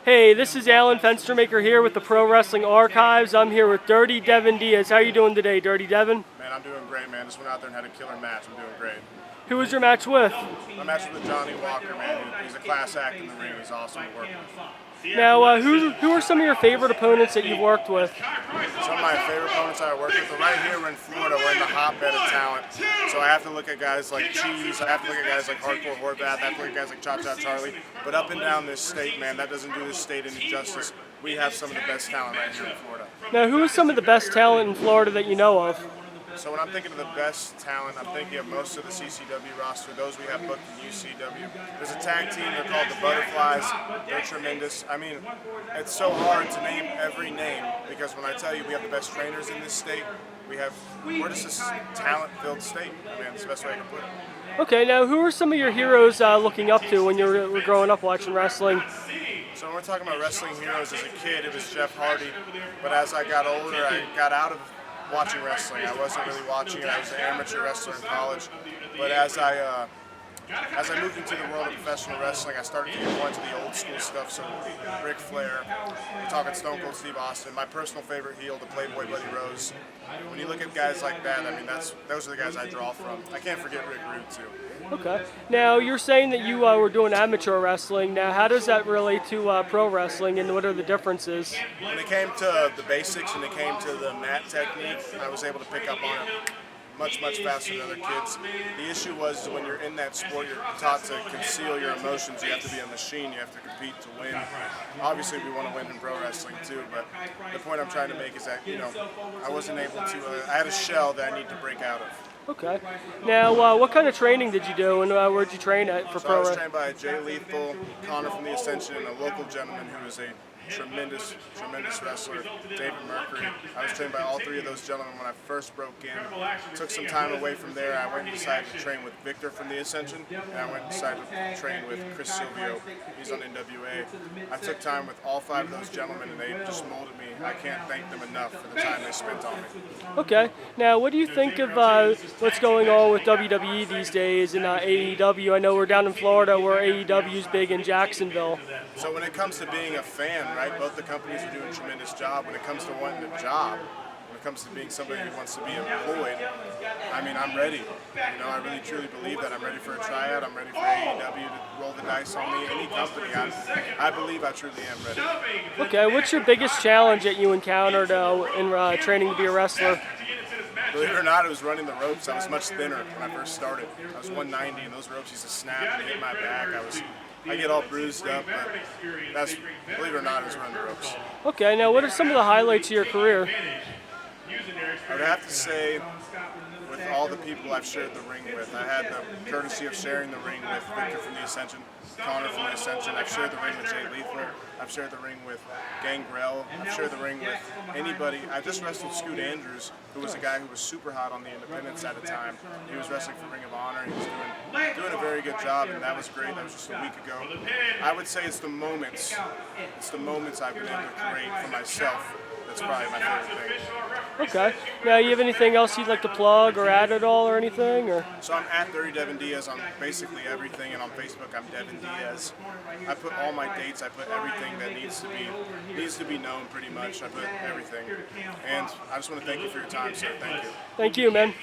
Hey, this is Alan Fenstermaker here with the Pro Wrestling Archives. I'm here with Dirty Devin Diaz. How are you doing today, Dirty Devin? Man, I'm doing great, man. Just went out there and had a killer match. I'm doing great. Who was your match with? My match was with Johnny Walker, man. He's a class act in the ring. He's awesome to work with. Now, who are some of your favorite opponents that you've worked with? Some of my favorite opponents I worked with, but right here we're in Florida, we're in the hotbed of talent. So I have to look at guys like Cheese, I have to look at guys like Hardcore Horvath, I have to look at guys like Cha Cha Charlie. But up and down this state, man, that doesn't do this state any justice. We have some of the best talent right here in Florida. Now, who is some of the best talent in Florida that you know of? So when I'm thinking of the best talent, I'm thinking of most of the CCW roster, those we have booked in UCW. There's a tag team, they're called the Butterflies. They're tremendous. I mean, it's so hard to name every name because when I tell you we have the best trainers in this state, we're just a talent-filled state. I mean, that's the best way I can put it. Okay, now who are some of your heroes looking up to when you were growing up watching wrestling? So when we're talking about wrestling heroes, as a kid, it was Jeff Hardy. But as I got older, I got out of watching wrestling. I wasn't really watching it. I was an amateur wrestler in college. But as I moved into the world of professional wrestling, I started to get more into the old school stuff. So Ric Flair, we're talking Stone Cold Steve Austin, my personal favorite heel, the Playboy Buddy Rose. When you look at guys like that, I mean, those are the guys I draw from. I can't forget Rick Rude too. Okay. Now, you're saying that you were doing amateur wrestling. Now, how does that relate to pro wrestling, and what are the differences? When it came to the basics and it came to the mat technique, I was able to pick up on it much faster than other kids. The issue was when you're in that sport, you're taught to conceal your emotions. You have to be a machine. You have to compete to win. Obviously, we want to win in pro wrestling too, but the point I'm trying to make is that, I wasn't able to, I had a shell that I need to break out of. Okay. Now, what kind of training did you do, and where'd you train at for pro wrestling? I was trained by Jay Lethal, Connor from the Ascension, and a local gentleman who is a tremendous wrestler, David Mercury. I was trained by all three of those gentlemen when I first broke in. Took some time away from there. I went and decided to train with Victor from the Ascension, and I went and decided to train with Chris Silvio. He's on NWA. I took time with all five of those gentlemen, and they just molded me. I can't thank them enough for the time they spent on me. Okay. Now, what do you think of what's going on with WWE these days and AEW? I know we're down in Florida where AEW's big in Jacksonville. So when it comes to being a fan, right, both the companies are doing a tremendous job. When it comes to wanting a job, when it comes to being somebody who wants to be employed, I mean, I'm ready. I really truly believe that I'm ready for a tryout. I'm ready for AEW to roll the dice on me. Any company, I believe I truly am ready. Okay, what's your biggest challenge that you encountered in training to be a wrestler? Believe it or not, it was running the ropes. I was much thinner when I first started. I was 190, and those ropes used to snap and hit my back. I get all bruised up, but believe it or not, it was running the ropes. Okay, now what are some of the highlights of your career? I would have to say, with all the people I've shared the ring with, I had the courtesy of sharing the ring with Victor from the Ascension, Connor from the Ascension. I've shared the ring with Jay Lethal. I've shared the ring with Gangrel. I've shared the ring with anybody. I just wrestled Scoot Andrews, who was a guy who was super hot on the independents at the time. He was wrestling for Ring of Honor. He was doing a very good job, and that was great. That was just a week ago. I would say it's the moments. It's the moments I've been able to create for myself. That's probably my favorite thing. Okay. Now, you have anything else you'd like to plug or add at all or anything? Or? So I'm at Dirty Devin Diaz on basically everything, and on Facebook I'm Devin Diaz. I put all my dates. I put everything that needs to be known pretty much. I put everything. And I just want to thank you for your time, sir. Thank you. Thank you, man.